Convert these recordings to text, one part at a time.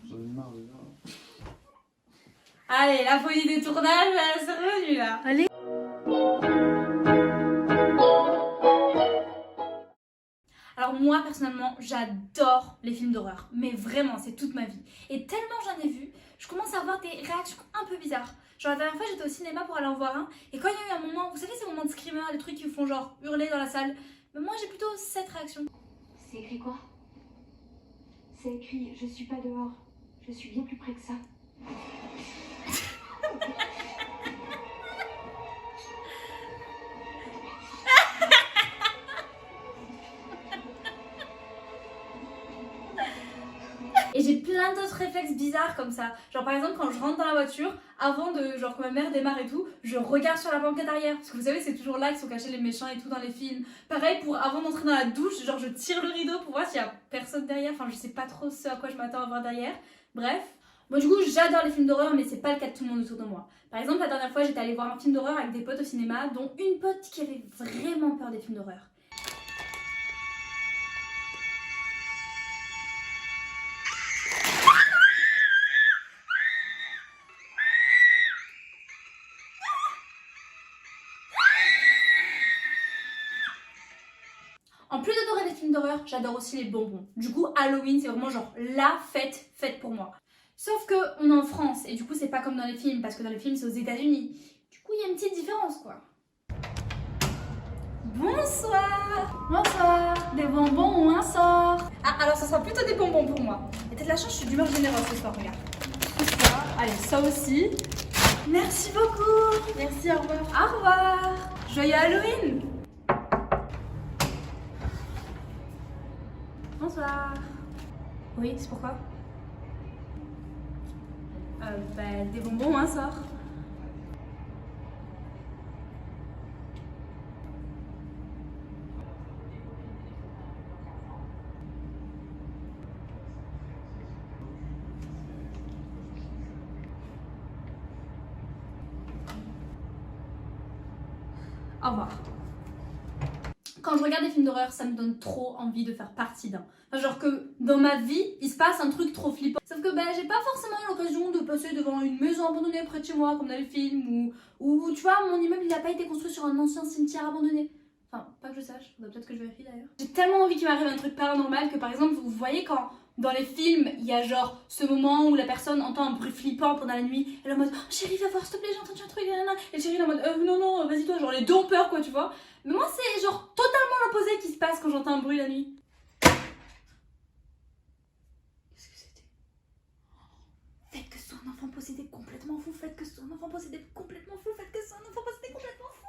J'en ai marre déjà. Allez, la folie des tournages, c'est revenu là. Allez. Alors moi personnellement j'adore les films d'horreur, mais vraiment c'est toute ma vie. Et tellement j'en ai vu, je commence à avoir des réactions un peu bizarres. Genre la dernière fois j'étais au cinéma pour aller en voir un, et quand il y a eu un moment, vous savez ces moments de screamer, des trucs qui vous font genre hurler dans la salle, mais moi j'ai plutôt cette réaction. C'est écrit quoi? C'est écrit je suis pas dehors, je suis bien plus près que ça. Et j'ai plein d'autres réflexes bizarres comme ça. Genre par exemple quand je rentre dans la voiture, avant de genre que ma mère démarre et tout, je regarde sur la banquette arrière. Parce que vous savez c'est toujours là qu'ils sont cachés les méchants et tout dans les films. Pareil pour avant d'entrer dans la douche, genre je tire le rideau pour voir s'il y a personne derrière. Enfin je sais pas trop ce à quoi je m'attends à voir derrière. Bref. Moi du coup j'adore les films d'horreur mais c'est pas le cas de tout le monde autour de moi. Par exemple la dernière fois j'étais allée voir un film d'horreur avec des potes au cinéma, dont une pote qui avait vraiment peur des films d'horreur. En plus d'adorer les films d'horreur, j'adore aussi les bonbons. Du coup, Halloween, c'est vraiment genre la fête pour moi. Sauf que on est en France et du coup, c'est pas comme dans les films parce que dans les films, c'est aux États-Unis. Du coup, il y a une petite différence quoi. Bonsoir. Bonsoir. Des bonbons ou un sort? Ah, alors ça sera plutôt des bonbons pour moi. Et t'as de la chance, je suis d'humeur généreuse ce soir, regarde. Tout ça. Allez, ça aussi. Merci beaucoup. Merci, au revoir. Au revoir. Joyeux Halloween. Bonsoir. Oui, c'est pourquoi? Des bonbons, un sort. Au revoir. Quand je regarde des films d'horreur, ça me donne trop envie de faire partie d'un. Enfin, genre que dans ma vie, il se passe un truc trop flippant. Sauf que j'ai pas forcément l'occasion de passer devant une maison abandonnée près de chez moi, comme dans les films, ou tu vois, mon immeuble il a pas été construit sur un ancien cimetière abandonné. Enfin, pas que je sache, faudrait peut-être que je vérifie d'ailleurs. J'ai tellement envie qu'il m'arrive un truc paranormal que par exemple, vous voyez quand dans les films, il y a genre ce moment où la personne entend un bruit flippant pendant la nuit, elle est en mode oh, chérie, viens voir s'il te plaît, j'ai entendu un truc, nanana. Et le chéri il est en mode non, vas-y toi, genre les deux ont peur quoi, tu vois. Mais moi, c'est genre totalement l'opposé qui se passe quand j'entends un bruit la nuit. Qu'est-ce que c'était? Faites que ce soit un enfant possédé complètement fou, faites que ce soit un enfant possédé complètement fou, faites que ce soit un enfant possédé complètement fou.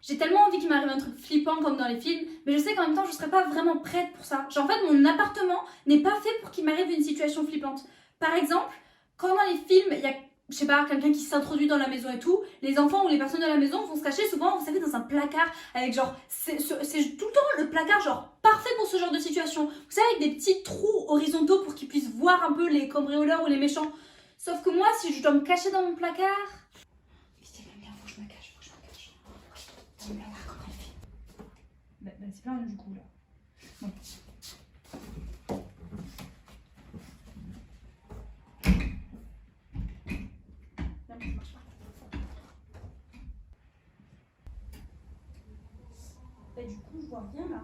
J'ai tellement envie qu'il m'arrive un truc flippant comme dans les films, mais je sais qu'en même temps, je serais pas vraiment prête pour ça. Genre en fait, mon appartement n'est pas fait pour qu'il m'arrive une situation flippante. Par exemple, quand dans les films, il y a je sais pas, quelqu'un qui s'introduit dans la maison et tout, les enfants ou les personnes de la maison vont se cacher souvent, vous savez, dans un placard avec genre, c'est tout le temps le placard genre parfait pour ce genre de situation. Vous savez, avec des petits trous horizontaux pour qu'ils puissent voir un peu les cambrioleurs ou les méchants. Sauf que moi, si je dois me cacher dans mon placard... Vite, bien, faut que je me cache, Dans mon placard comme elle fait. C'est plein du coup là. Bon. Du coup, je vois rien là.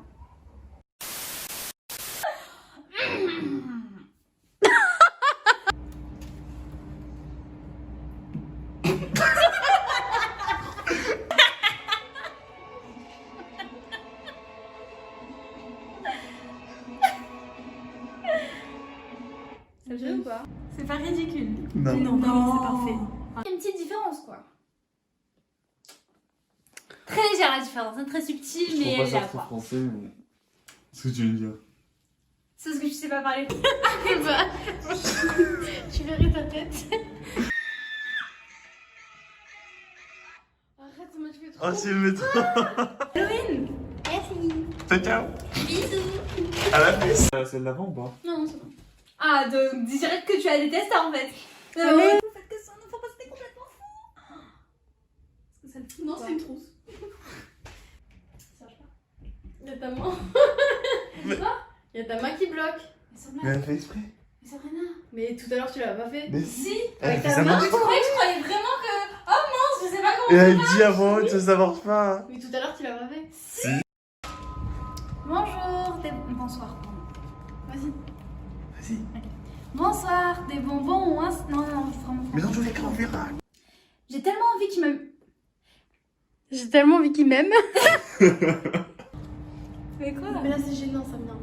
Ça fait ou pas? C'est pas ridicule. Non. Non, c'est parfait. Il y a une petite différence quoi. Très légère la différence, hein, très subtile, mais elle est là quoi. Français, mais... Qu'est-ce que tu veux dire? C'est parce que je sais pas parler. Tu verrais ta tête. Arrête, ça m'a fait trop. Oh, c'est le métro. Halloween. Ciao, ciao. Bisous. À la fesse. C'est de l'avant ou pas? Non, c'est bon. Ah, de direct que tu as détesté ça en fait. Ah ouais. Vous faites que ça, non, faut pas c'était complètement fou. Est-ce que ça le fout? Non, c'est une trousse. Ça marche pas. Y'a ta main. Mais- Y'a ta main qui bloque. Mais elle fait exprès. Mais Sabrina. Mais tout à l'heure, tu l'as pas fait. Mais Si. Elle fait ta ça main, marche Tu pas. croyais que je croyais vraiment que. Oh mince, je sais pas Et comment. elle dit avant que ça marche pas. Mais tout à l'heure, tu l'as pas fait. Si. Bonjour, bonsoir. pardon. Vas-y. Vas-y. Bonsoir, des bonbons ou un. Non, non, vraiment. Mais dans tous les cas, on verra. J'ai tellement envie qu'il me. J'ai tellement envie qu'il m'aime. Mais quoi Mais là, c'est gênant, ça me vient.